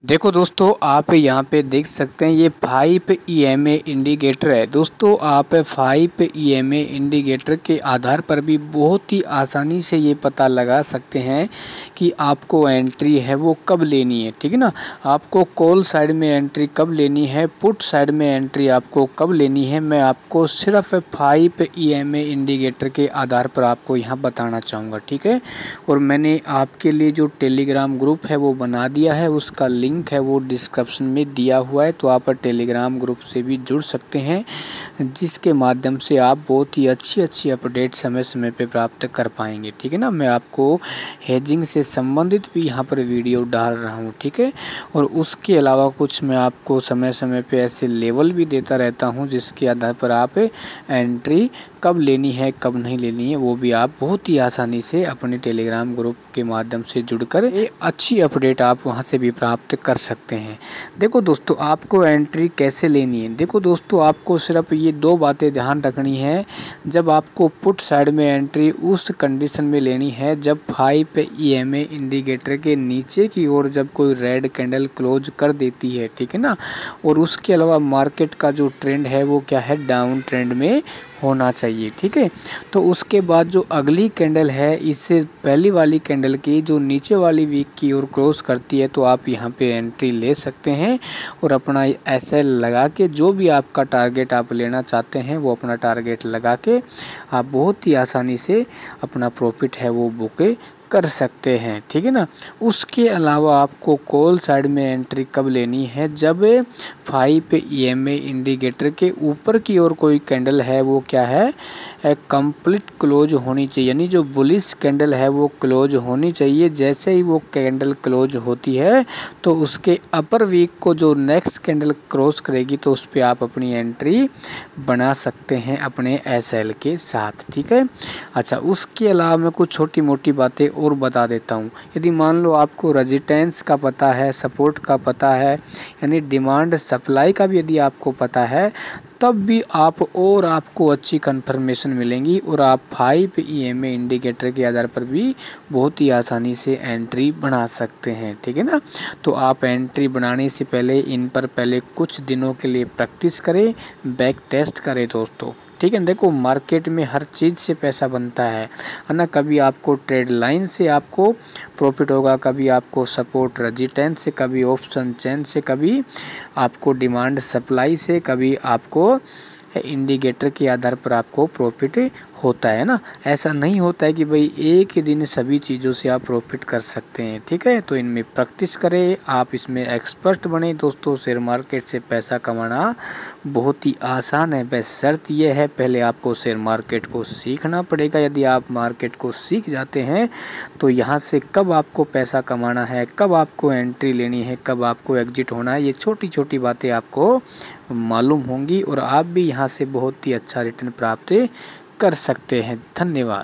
देखो दोस्तों, आप यहाँ पे देख सकते हैं ये 5 EMA इंडिकेटर है। दोस्तों आप 5 EMA इंडिकेटर के आधार पर भी बहुत ही आसानी से ये पता लगा सकते हैं कि आपको एंट्री है वो कब लेनी है। ठीक है ना, आपको कॉल साइड में एंट्री कब लेनी है, पुट साइड में एंट्री आपको कब लेनी है, मैं आपको सिर्फ 5 EMA इंडिकेटर के आधार पर आपको यहाँ बताना चाहूँगा। ठीक है, और मैंने आपके लिए जो टेलीग्राम ग्रुप है वो बना दिया है, उसका लिंक है वो डिस्क्रिप्शन में दिया हुआ है, तो आप टेलीग्राम ग्रुप से भी जुड़ सकते हैं, जिसके माध्यम से आप बहुत ही अच्छी अपडेट समय समय पे प्राप्त कर पाएंगे। ठीक है ना, मैं आपको हेजिंग से संबंधित भी यहाँ पर वीडियो डाल रहा हूँ। ठीक है, और उसके अलावा कुछ मैं आपको समय समय पे ऐसे लेवल भी देता रहता हूँ, जिसके आधार पर आप एंट्री कब लेनी है कब नहीं लेनी है वो भी आप बहुत ही आसानी से अपने टेलीग्राम ग्रुप के माध्यम से जुड़कर एक अच्छी अपडेट आप वहां से भी प्राप्त कर सकते हैं। देखो दोस्तों, आपको एंट्री कैसे लेनी है। देखो दोस्तों, आपको सिर्फ ये दो बातें ध्यान रखनी है। जब आपको पुट साइड में एंट्री उस कंडीशन में लेनी है जब 5 EMA इंडिकेटर के नीचे की ओर जब कोई रेड कैंडल क्लोज कर देती है। ठीक है ना, और उसके अलावा मार्केट का जो ट्रेंड है वो क्या है, डाउन ट्रेंड में होना चाहिए। ठीक है, तो उसके बाद जो अगली कैंडल है इससे पहली वाली कैंडल की जो नीचे वाली वीक की ओर क्रॉस करती है, तो आप यहाँ पे एंट्री ले सकते हैं और अपना SL लगा के जो भी आपका टारगेट आप लेना चाहते हैं वो अपना टारगेट लगा के आप बहुत ही आसानी से अपना प्रॉफिट है वो बुक कर सकते हैं। ठीक है ना, उसके अलावा आपको कॉल साइड में एंट्री कब लेनी है, जब 5 EMA इंडिकेटर के ऊपर की ओर कोई कैंडल है वो क्या है, कंप्लीट क्लोज होनी चाहिए, यानी जो बुलिश कैंडल है वो क्लोज होनी चाहिए। जैसे ही वो कैंडल क्लोज होती है तो उसके अपर वीक को जो नेक्स्ट कैंडल क्रॉस करेगी तो उस पर आप अपनी एंट्री बना सकते हैं अपने SL के साथ। ठीक है, अच्छा उसके अलावा मैं कुछ छोटी मोटी बातें और बता देता हूँ। यदि मान लो आपको रेजिस्टेंस का पता है, सपोर्ट का पता है, यानी डिमांड सप्लाई का भी यदि आपको पता है, तब भी आपको अच्छी कंफर्मेशन मिलेंगी और आप 5 EMA इंडिकेटर के आधार पर भी बहुत ही आसानी से एंट्री बना सकते हैं। ठीक है ना, तो आप एंट्री बनाने से पहले इन पर पहले कुछ दिनों के लिए प्रैक्टिस करें, बैक टेस्ट करें दोस्तों। ठीक है, देखो मार्केट में हर चीज़ से पैसा बनता है ना। कभी आपको ट्रेड लाइन से आपको प्रॉफिट होगा, कभी आपको सपोर्ट रेजिस्टेंस से, कभी ऑप्शन चेन से, कभी आपको डिमांड सप्लाई से, कभी आपको इंडिकेटर के आधार पर आपको प्रॉफिट होता है ना। ऐसा नहीं होता है कि भाई एक ही दिन सभी चीज़ों से आप प्रॉफिट कर सकते हैं। ठीक है, तो इनमें प्रैक्टिस करें, आप इसमें एक्सपर्ट बने दोस्तों। शेयर मार्केट से पैसा कमाना बहुत ही आसान है, बस शर्त यह है पहले आपको शेयर मार्केट को सीखना पड़ेगा। यदि आप मार्केट को सीख जाते हैं तो यहाँ से कब आपको पैसा कमाना है, कब आपको एंट्री लेनी है, कब आपको एग्जिट होना है, ये छोटी छोटी बातें आपको मालूम होंगी और आप भी यहाँ से बहुत ही अच्छा रिटर्न प्राप्त कर सकते हैं। धन्यवाद।